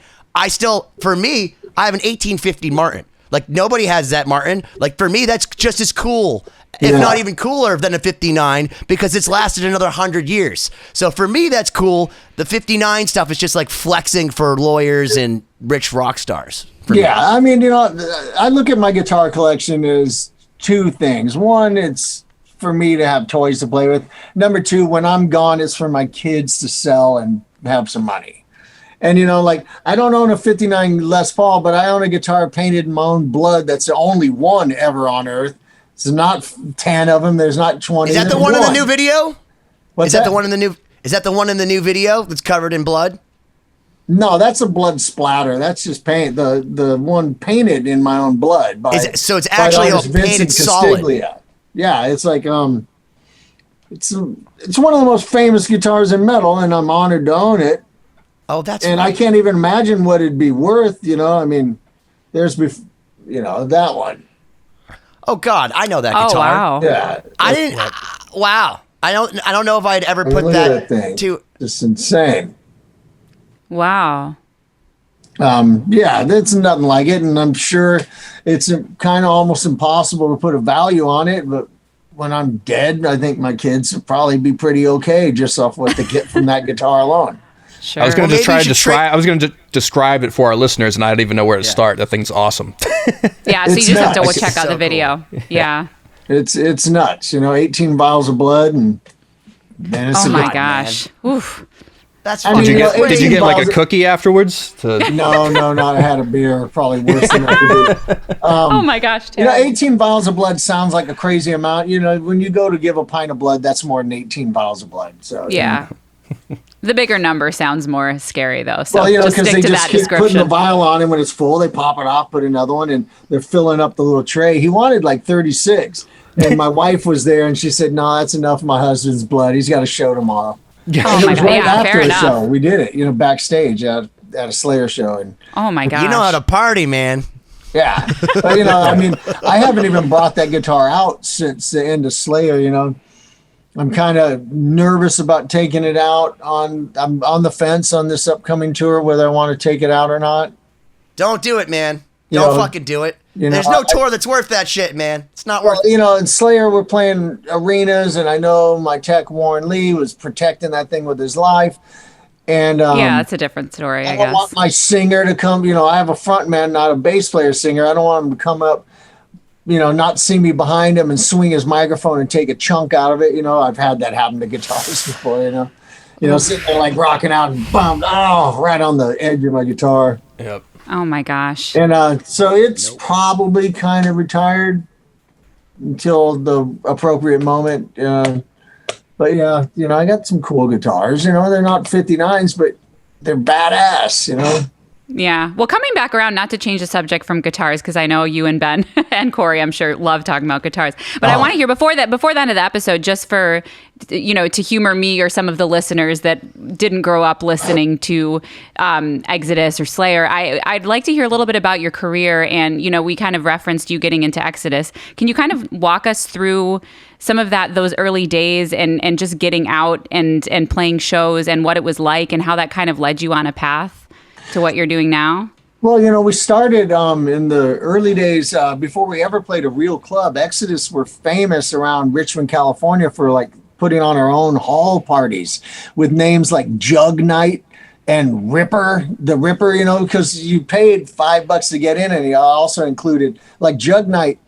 For me, I have an 1850 Martin. Like, nobody has that Martin. Like, for me, that's just as cool, if not even cooler than a 59, because it's lasted another 100 years. So for me, that's cool. The 59 stuff is just like flexing for lawyers and rich rock stars. I mean, I look at my guitar collection as two things. One, it's for me to have toys to play with. Number two, when I'm gone, it's for my kids to sell and have some money. And, like, I don't own a 59 Les Paul, but I own a guitar painted in my own blood. That's the only one ever on earth. It's not 10 of them. There's not 20. Is that the one in the new video? What's Is that the one in the new? Is that the one in the new video that's covered in blood? No, that's a blood splatter. That's just paint. The one painted in my own blood. So it's actually a painted solid. Yeah, it's like it's one of the most famous guitars in metal, and I'm honored to own it. Oh, that's and right. I can't even imagine what it'd be worth. I mean, there's that one. Oh God, I know that Oh, guitar. wow. Yeah, I didn't. Wow, I don't know if I'd ever put look that at thing. to. Just insane. Wow. Yeah, that's nothing like it, and I'm sure it's kind of almost impossible to put a value on it. But when I'm dead, I think my kids would probably be pretty okay just off what they get from that guitar alone. Sure. I was going to Well, try maybe to you should describe. I was going to describe it for our listeners, and I don't even know where to start. That thing's awesome. Yeah, so you It's just have to nuts. check out So the video. Yeah. It's nuts. 18 vials of blood, and then it's Oh a my God, gosh. Oof. That's I fun. mean, Did you you get? know, Did you 18 get like a vials- cookie afterwards? No, I had a beer, probably worse than that. Oh my gosh, Tim. 18 vials of blood sounds like a crazy amount. When you go to give a pint of blood, that's more than 18 vials of blood. So Yeah. The bigger number sounds more scary, though. So Well, just because stick they to just that keep putting the description. vial on, and when it's full, they pop it off, put another one, and they're filling up the little tray. He wanted like 36, and my wife was there, and she said, "No, that's enough of my husband's blood. He's got a show tomorrow." Oh And it my was God. right Yeah, after fair the enough. show. We did it, backstage at a Slayer show, and Oh my gosh. You know how to party, man. yeah. But, I mean, I haven't even brought that guitar out since the end of Slayer. I'm kind of nervous about taking it out. I'm on the fence on this upcoming tour, whether I want to take it out or not. Don't do it, man. You Don't know, fucking do it. you know, There's no I- tour that's worth that shit, man. It's not worth. Well, in Slayer, we're playing arenas, and I know my tech, Warren Lee, was protecting that thing with his life. And Yeah, that's a different story, I I don't guess. want my singer to come. I have a front man, not a bass player singer. I don't want him to come up, not see me behind him and swing his microphone and take a chunk out of it. I've had that happen to guitarists before, sitting there like rocking out and bummed, right on the edge of my guitar. Yep. Oh my gosh. And so it's probably kind of retired until the appropriate moment. But yeah, I got some cool guitars. They're not 59s, but they're badass. Yeah. Well, coming back around, not to change the subject from guitars, because I know you and Ben and Cory, I'm sure, love talking about guitars. But I want to hear before the end of the episode, just for, to humor me or some of the listeners that didn't grow up listening to Exodus or Slayer, I'd like to hear a little bit about your career. And, we kind of referenced you getting into Exodus. Can you kind of walk us through some of those early days and just getting out and playing shows and what it was like and how that kind of led you on a path to what you're doing now? Well, we started in the early days before we ever played a real club. Exodus were famous around Richmond, California for like putting on our own hall parties with names like Jug Night and the Ripper, because you paid $5 to get in, and it also included like Jug Night.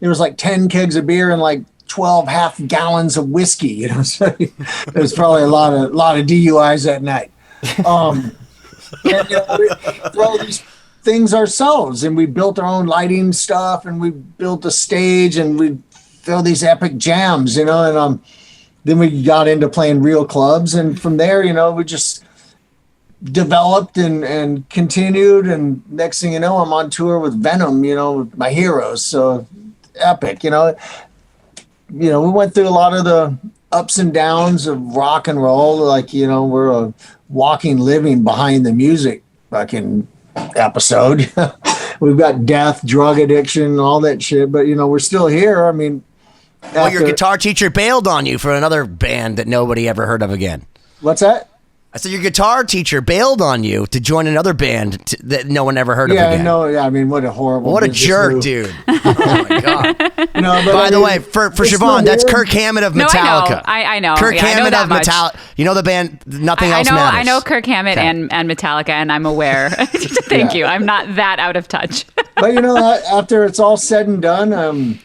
It was like 10 kegs of beer and like 12 half gallons of whiskey, so there was probably a lot of DUIs that night. And, we throw these things ourselves, and we built our own lighting stuff, and we built a stage, and we throw these epic jams, and then we got into playing real clubs, and from there, we just developed and continued, and next thing you know, I'm on tour with Venom, with my heroes, so epic, we went through a lot of the ups and downs of rock and roll, like, we're a walking living behind the music fucking episode. We've got death, drug addiction, all that shit, but we're still here. I mean, Well, your guitar teacher bailed on you for another band that nobody ever heard of again. What's that? I said your guitar teacher bailed on you to join another band that no one ever heard of Yeah, again. no, yeah. I mean, what a horrible. What a business jerk, move. dude. Oh, my God. No, but By I the mean, way, for it's Siobhán, not that's weird. Kirk Hammett of No, Metallica. I know. Kirk Yeah, I know Hammett that of much. Metallica. You know the band, Nothing I Else know. Matters. I know Kirk Hammett and Metallica, and I'm aware. Thank Yeah. you. I'm not that out of touch. But after it's all said and done,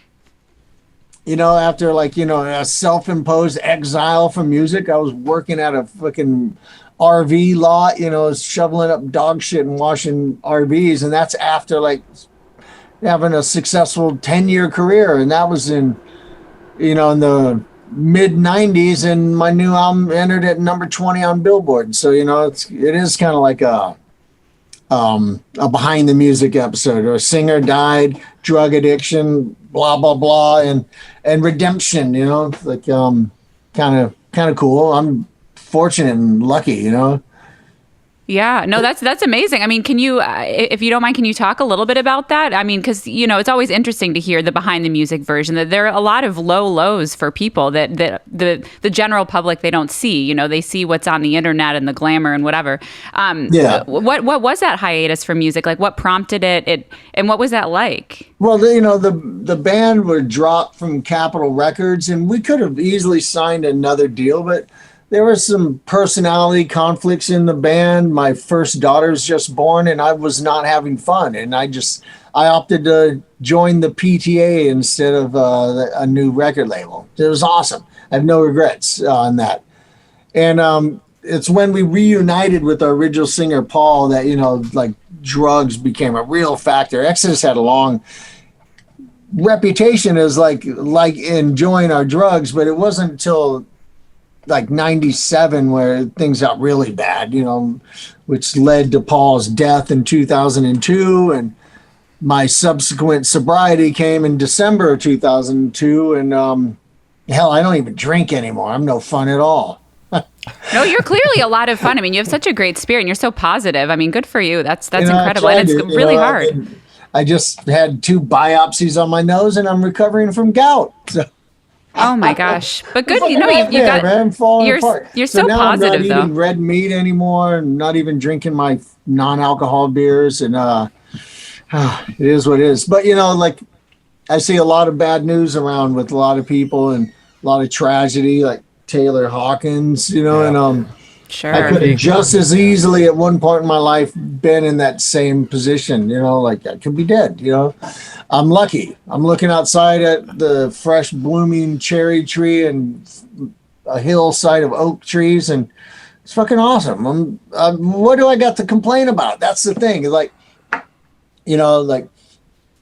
after a self-imposed exile from music, I was working at a fucking RV lot, shoveling up dog shit and washing RVs, and that's after having a successful 10-year career, and that was in the mid 90s, and my new album entered at number 20 on Billboard. So it is kind of like a behind the music episode, or a singer died, drug addiction, blah blah blah, and redemption. Kind of cool. I'm fortunate and lucky. Yeah, no, that's amazing. I mean, can you, if you don't mind, can you talk a little bit about that? I mean, because it's always interesting to hear the behind the music version. That there are a lot of lows for people that the general public, they don't see. They see what's on the internet and the glamour and whatever. Yeah. What was that hiatus from music? Like, what prompted it? And what was that like? Well, the band would drop from Capitol Records, and we could have easily signed another deal, but there were some personality conflicts in the band. My first daughter's just born, and I was not having fun. And I opted to join the PTA instead of a new record label. It was awesome. I have no regrets on that. And it's when we reunited with our original singer, Paul, that, drugs became a real factor. Exodus had a long reputation as like enjoying our drugs, but it wasn't until 97 where things got really bad, which led to Paul's death in 2002, and my subsequent sobriety came in December of 2002, and hell, I don't even drink anymore. I'm no fun at all. No, you're clearly a lot of fun. I mean, you have such a great spirit, and you're so positive. I mean, good for you. That's incredible, and it's really hard. I just had 2 biopsies on my nose, and I'm recovering from gout. So. Oh my gosh! But good, you got. Man, I'm falling apart. You're so now positive, I'm not eating red meat anymore. I'm not even drinking my non-alcohol beers, and it is what it is. But I see a lot of bad news around with a lot of people and a lot of tragedy, like Taylor Hawkins. And Sure. I could have just as easily at one point in my life been in that same position, I could be dead, I'm lucky. I'm looking outside at the fresh blooming cherry tree and a hillside of oak trees, and it's fucking awesome. What do I got to complain about? That's the thing.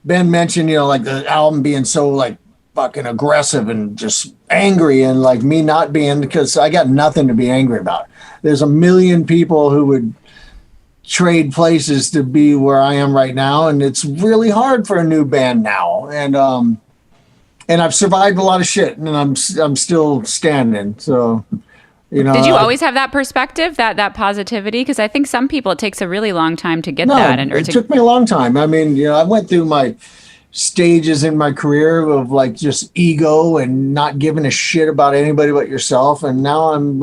Ben mentioned, the album being so fucking aggressive and just angry, and me not being, because I got nothing to be angry about. There's a million people who would trade places to be where I am right now, and it's really hard for a new band now. And I've survived a lot of shit, and I'm still standing. So, Did you always have that perspective, that positivity? Because I think some people, it takes a really long time to get that. It took me a long time. I mean, I went through my stages in my career of just ego and not giving a shit about anybody but yourself, and now I'm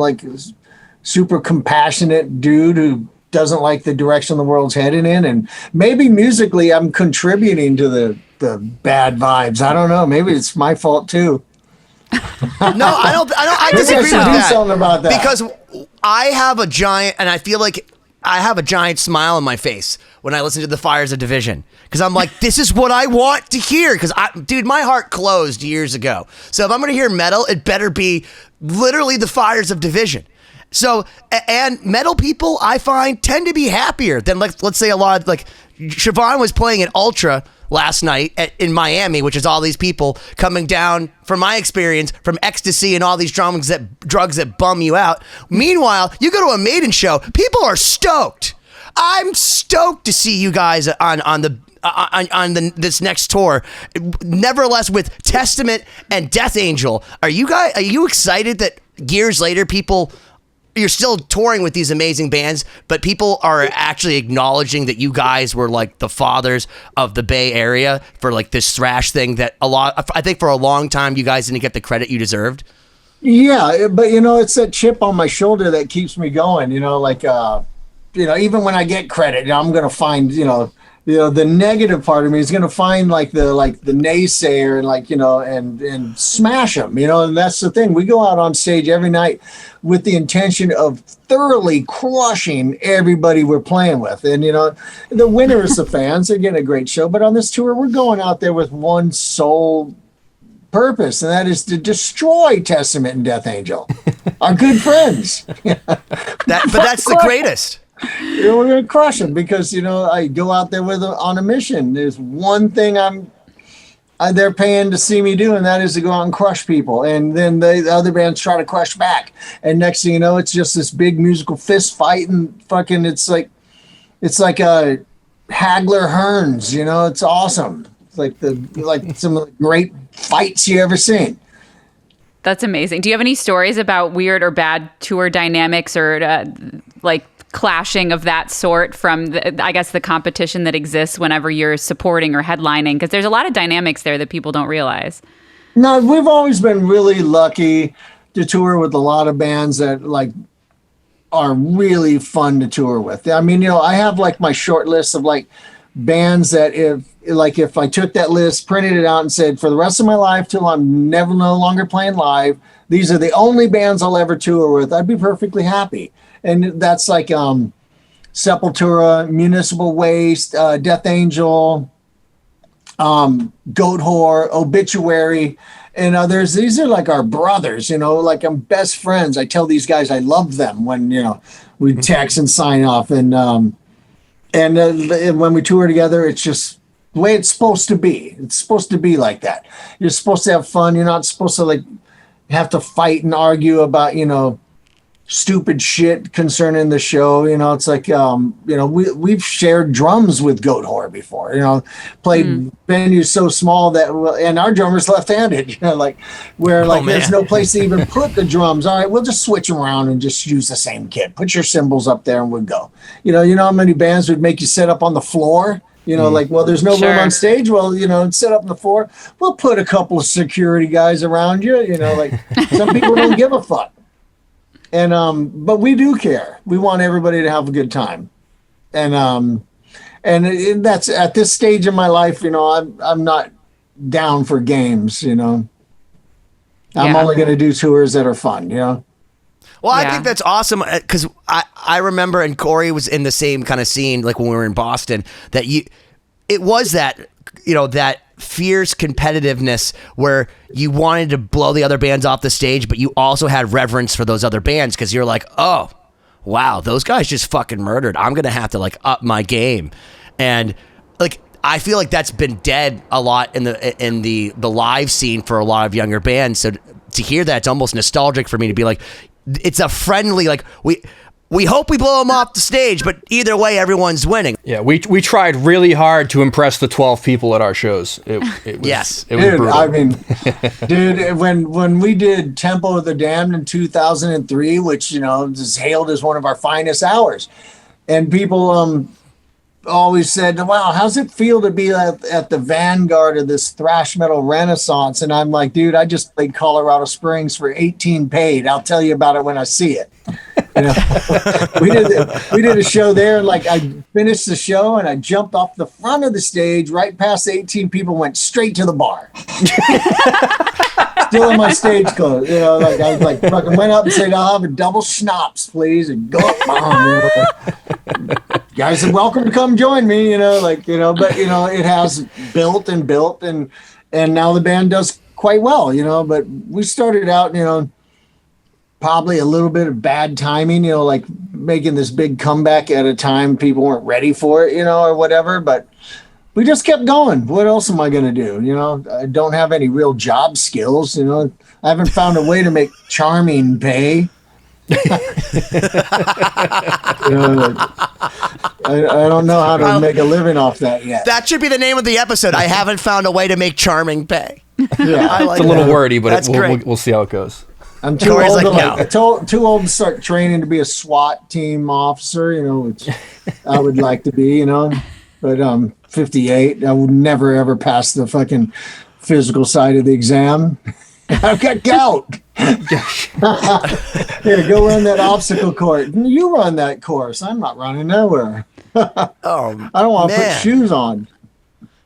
super compassionate dude who doesn't like the direction the world's heading in, and maybe musically I'm contributing to the bad vibes. I don't know. Maybe it's my fault too. No, I disagree with do that. something about that. Because I have a giant, and I feel like I have a giant smile on my face when I listen to the Fires of Division, because I'm like, this is what I want to hear. Because dude, my heart closed years ago. So if I'm going to hear metal, it better be literally the Fires of Division. So, and metal people, I find, tend to be happier than, let's say a lot of, Siobhán was playing at Ultra last night in Miami, which is all these people coming down, from my experience, from ecstasy and all these drugs that bum you out. Meanwhile, you go to a Maiden show, people are stoked. I'm stoked to see you guys on this next tour. Nevertheless, with Testament and Death Angel, are you excited that years later you're still touring with these amazing bands, but people are actually acknowledging that you guys were the fathers of the Bay Area for this thrash thing that I think for a long time you guys didn't get the credit you deserved? Yeah, but it's that chip on my shoulder that keeps me going. Even when I get credit, I'm gonna find the negative part of me is gonna find the naysayer and smash them. And that's the thing. We go out on stage every night with the intention of thoroughly crushing everybody we're playing with, and the winner is the fans. They're getting a great show, but on this tour, we're going out there with one sole purpose, and that is to destroy Testament and Death Angel, our good friends. But that's the greatest. We're gonna crush them because I go out there on a mission. There's one thing they're paying to see me do, and that is to go out and crush people. And then the other bands try to crush back, and next thing you know, it's just this big musical fist fight, and fucking it's like a Hagler Hearns. It's awesome. It's like some of the great fights you ever seen. That's amazing. Do you have any stories about weird or bad tour dynamics or clashing of that sort from the competition that exists whenever you're supporting or headlining? Because there's a lot of dynamics there that people don't realize. No, we've always been really lucky to tour with a lot of bands that are really fun to tour with. I mean, I have my short list of bands that if I took that list, printed it out and said, for the rest of my life till I'm no longer playing live, these are the only bands I'll ever tour with, I'd be perfectly happy. And that's Sepultura, Municipal Waste, Death Angel, Goat Whore, Obituary, and others. These are our brothers, I'm best friends. I tell these guys I love them when, we text and sign off. And when we tour together, it's just the way it's supposed to be. It's supposed to be like that. You're supposed to have fun. You're not supposed to have to fight and argue about, stupid shit concerning the show. It's we've shared drums with Goat Whore before, played venues so small that, and our drummer's left-handed, there's no place to even put the drums. All right, we'll just switch them around and just use the same kit. Put your cymbals up there and we'll go. You know how many bands would make you sit up on the floor? There's no room on stage. Well, sit up on the floor. We'll put a couple of security guys around you. Some people don't give a fuck. And but we do care. We want everybody to have a good time, and that's at this stage in my life. I'm not down for games. I'm only going to do tours that are fun. Well, I think that's awesome because I remember, and Cory was in the same kind of scene, when we were in Boston, that it was that fierce competitiveness where you wanted to blow the other bands off the stage, but you also had reverence for those other bands because you're like, oh, wow, those guys just fucking murdered. I'm gonna have to up my game, and I feel like that's been dead a lot in the live scene for a lot of younger bands. So to hear that, it's almost nostalgic for me to be like, it's a friendly we hope we blow them off the stage, but either way, everyone's winning. Yeah, we tried really hard to impress the 12 people at our shows. It was, yes. It was dude, brutal. I mean, dude, when we did Temple of the Damned in 2003, which, is hailed as one of our finest hours, and people always said, wow, how's it feel to be at the vanguard of this thrash metal renaissance? And I'm like, dude, I just played Colorado Springs for 18 paid. I'll tell you about it when I see it. We did a show there, and I finished the show and I jumped off the front of the stage right past the 18 people, went straight to the bar. Still in my stage clothes, I was fucking went up and said, I'll have a double schnapps, please, and go up behind. Guys are welcome to come join me, but it has built and now the band does quite well, but we started out, probably a little bit of bad timing, making this big comeback at a time people weren't ready for it, or whatever, but we just kept going. What else am I going to do? I don't have any real job skills, I haven't found a way to make charming pay. I don't know how to make a living off that yet. That should be the name of the episode. I haven't found a way to make charming pay. Yeah, I like it's a little that. wordy, but That's great. we'll see how it goes. I'm too too old to start training to be a SWAT team officer, which I would like to be, but I'm 58. I would never ever pass the fucking physical side of the exam. I've got gout. Here, go run that obstacle course. You run that course. I'm not running nowhere. Oh, I don't want to put man. shoes on.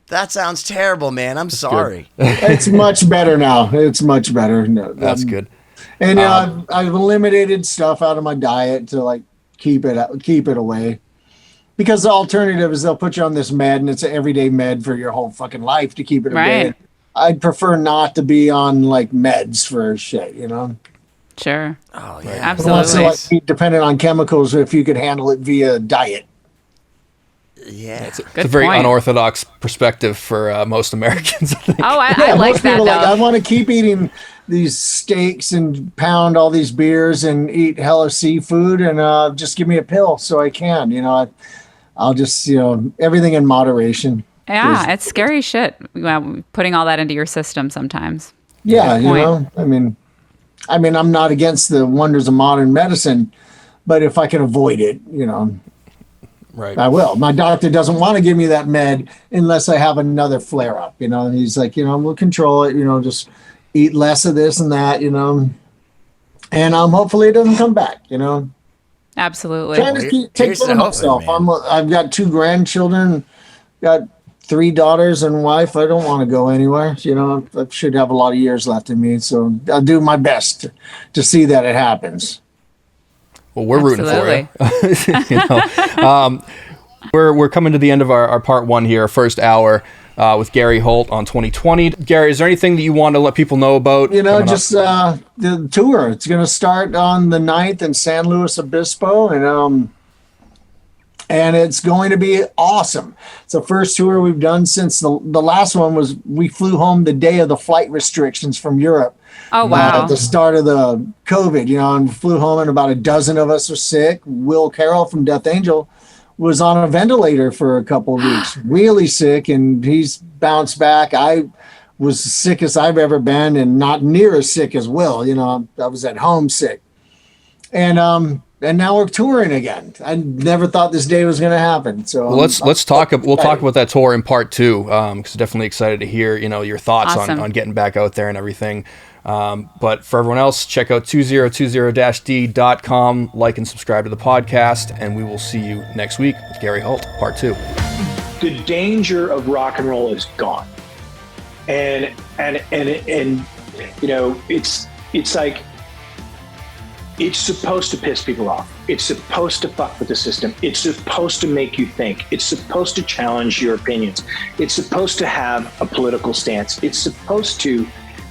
That sounds terrible, man. I'm sorry. It's much better now. It's much better. No, That's good. And I've eliminated stuff out of my diet to like keep it away. Because the alternative is they'll put you on this med, and it's an everyday med for your whole fucking life to keep it Right. away. I'd prefer not to be on like meds for shit, you know. Sure. Oh, yeah. Absolutely. Unless like be dependent on chemicals, if you could handle it via diet. Yeah. It's a Good very point. unorthodox perspective for most Americans, I think. Oh, I Yeah, like most that people though. I want to keep eating these steaks and pound all these beers and eat hella seafood and just give me a pill so I can. You know, I'll just everything in moderation. Yeah, it's scary shit. Putting all that into your system sometimes. Yeah, Good you point. know, I mean, I'm not against the wonders of modern medicine, but if I can avoid it, Right. I will. My doctor doesn't want to give me that med unless I have another flare up, and he's like, we'll control it, just eat less of this and that, and hopefully it doesn't come back, Absolutely. Trying to take Here's care to of hoping, myself. man. I've got 2 grandchildren, got 3 daughters and wife. I don't want to go anywhere. I should have a lot of years left in me, so I'll do my best to see that it happens. Well, we're rooting for you. We're coming to the end of our part 1 here, our first hour with Gary Holt on 2020. Gary, is there anything that you want to let people know about? Just the tour. It's going to start on the 9th in San Luis Obispo, and it's going to be awesome. It's the first tour we've done since the last one was we flew home the day of the flight restrictions from Europe. Oh, wow. At the start of the COVID, and flew home and about a dozen of us were sick. Will Carroll from Death Angel was on a ventilator for a couple of weeks, really sick, and he's bounced back. I was the sickest I've ever been and not near as sick as Will. I was at home sick. And now we're touring again. I never thought this day was going to happen. So Well, let's talk. We'll talk about that tour in part 2 because definitely excited to hear your thoughts Awesome. on getting back out there and everything. But for everyone else, check out 2020-d.com, like and subscribe to the podcast, and we will see you next week with Gary Holt, part 2. The danger of rock and roll is gone, and it's like it's supposed to piss people off. It's supposed to fuck with the system. It's supposed to make you think. It's supposed to challenge your opinions. It's supposed to have a political stance. It's supposed to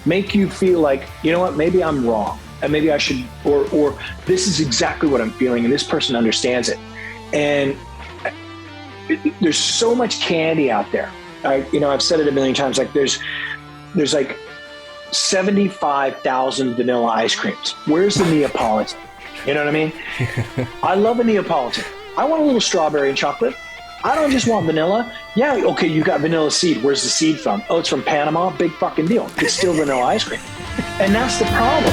make you feel like, maybe I'm wrong and maybe I should, or this is exactly what I'm feeling and this person understands it. And there's so much candy out there. I've said it a million times, like there's like 75,000 vanilla ice creams. Where's the Neapolitan? You know what I mean? I love a Neapolitan. I want a little strawberry and chocolate. I don't just want vanilla. Yeah, okay, you got vanilla seed. Where's the seed from? Oh, it's from Panama. Big fucking deal. It's still vanilla ice cream. And that's the problem.